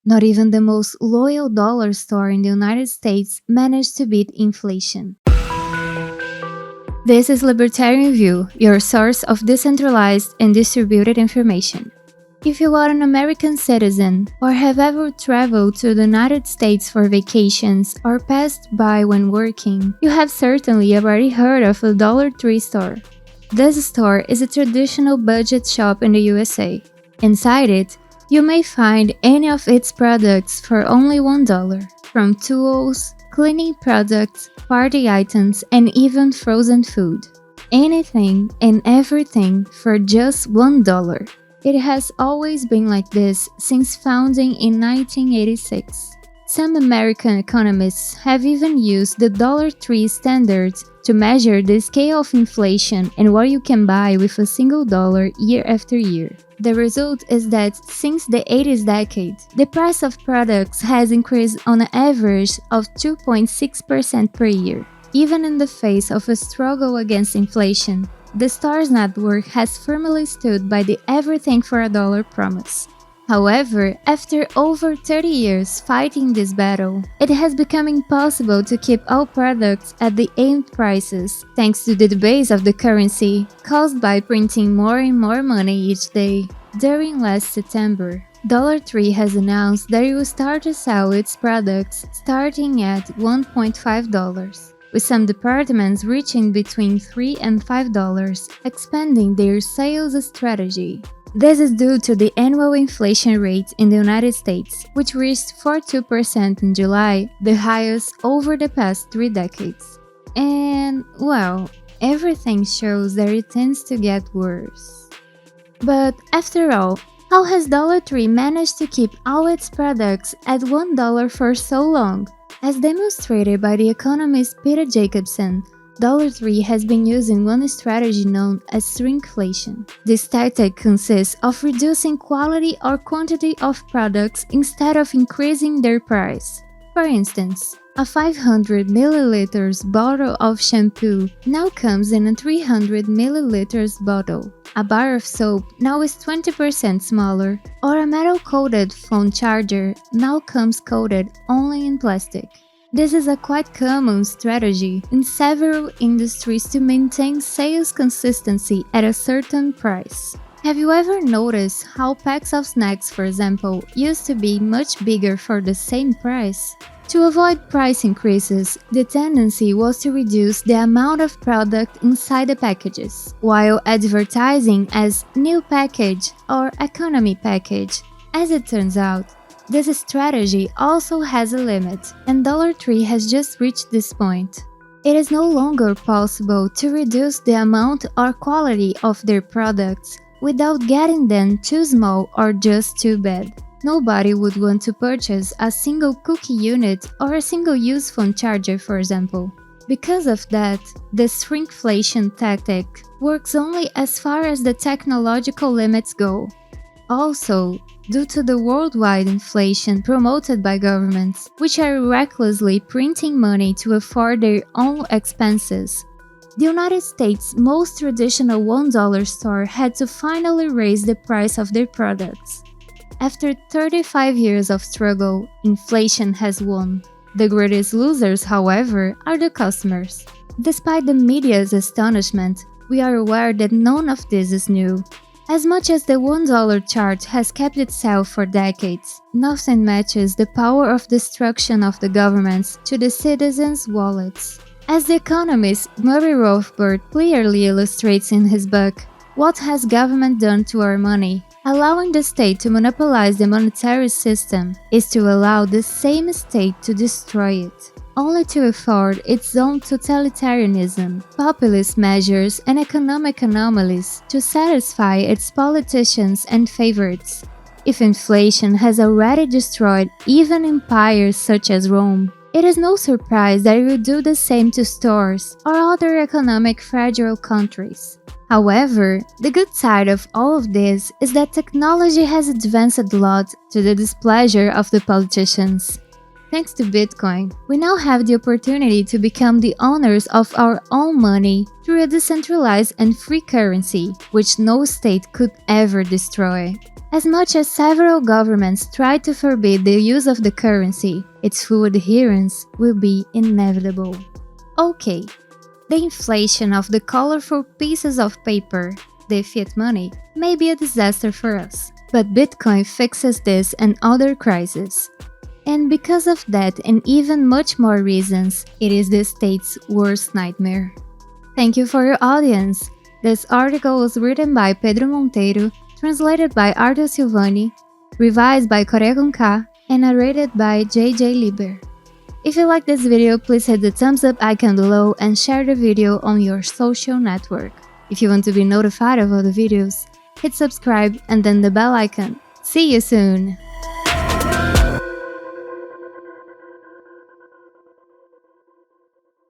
Not even the most loyal dollar store in the United States managed to beat inflation. This is Libertarian View, your source of decentralized and distributed information. If you are an American citizen or have ever traveled to the United States for vacations or passed by when working, you have certainly already heard of the Dollar Tree store. This store is a traditional budget shop in the USA. Inside it, you may find any of its products for only $1, from tools, cleaning products, party items, and even frozen food. Anything and everything for just $1. It has always been like this since founding in 1986. Some American economists have even used the Dollar Tree standards to measure the scale of inflation and what you can buy with a single dollar year after year. The result is that since the 80s decade, the price of products has increased on an average of 2.6% per year. Even in the face of a struggle against inflation, the store's network has firmly stood by the everything for a dollar promise. However, after over 30 years fighting this battle, it has become impossible to keep all products at the aimed prices, thanks to the debase of the currency caused by printing more and more money each day. During last September, Dollar Tree has announced that it will start to sell its products starting at $1.5, with some departments reaching between $3 and $5, expanding their sales strategy. This is due to the annual inflation rate in the United States, which reached 42% in July, the highest over the past 3 decades. And, well, everything shows that it tends to get worse. But after all, how has Dollar Tree managed to keep all its products at $1 for so long? As demonstrated by the economist Peter Jacobson, Dollar Tree has been using one strategy known as shrinkflation. This tactic consists of reducing quality or quantity of products instead of increasing their price. For instance, a 500 milliliters bottle of shampoo now comes in a 300 milliliters bottle. A bar of soap now is 20% smaller, or a metal-coated phone charger now comes coated only in plastic. This is a quite common strategy in several industries to maintain sales consistency at a certain price. Have you ever noticed how packs of snacks, for example, used to be much bigger for the same price? To avoid price increases, the tendency was to reduce the amount of product inside the packages, while advertising as new package or economy package. As it turns out, this strategy also has a limit, and Dollar Tree has just reached this point. It is no longer possible to reduce the amount or quality of their products without getting them too small or just too bad. Nobody would want to purchase a single cookie unit or a single-use phone charger, for example. Because of that, the shrinkflation tactic works only as far as the technological limits go. Also, due to the worldwide inflation promoted by governments, which are recklessly printing money to afford their own expenses, the United States' most traditional $1 store had to finally raise the price of their products. After 35 years of struggle, inflation has won. The greatest losers, however, are the customers. Despite the media's astonishment, we are aware that none of this is new. As much as the $1 chart has kept itself for decades, nothing matches the power of destruction of the governments to the citizens' wallets. As the economist Murray Rothbard clearly illustrates in his book, What Has Government Done to Our Money? Allowing the state to monopolize the monetary system is to allow the same state to destroy it, only to afford its own totalitarianism, populist measures, and economic anomalies to satisfy its politicians and favorites. If inflation has already destroyed even empires such as Rome, it is no surprise that it will do the same to stores or other economic fragile countries. However, the good side of all of this is that technology has advanced a lot to the displeasure of the politicians. Thanks to Bitcoin, we now have the opportunity to become the owners of our own money through a decentralized and free currency, which no state could ever destroy. As much as several governments try to forbid the use of the currency, its full adherence will be inevitable. Okay, the inflation of the colorful pieces of paper, the fiat money, may be a disaster for us, but Bitcoin fixes this and other crises. And because of that and even much more reasons, it is the state's worst nightmare. Thank you for your audience. This article was written by Pedro Monteiro, translated by Arthur Silvani, revised by Corea con K, and narrated by JJ Lieber. If you like this video, please hit the thumbs up icon below and share the video on your social network. If you want to be notified of other videos, hit subscribe and then the bell icon. See you soon!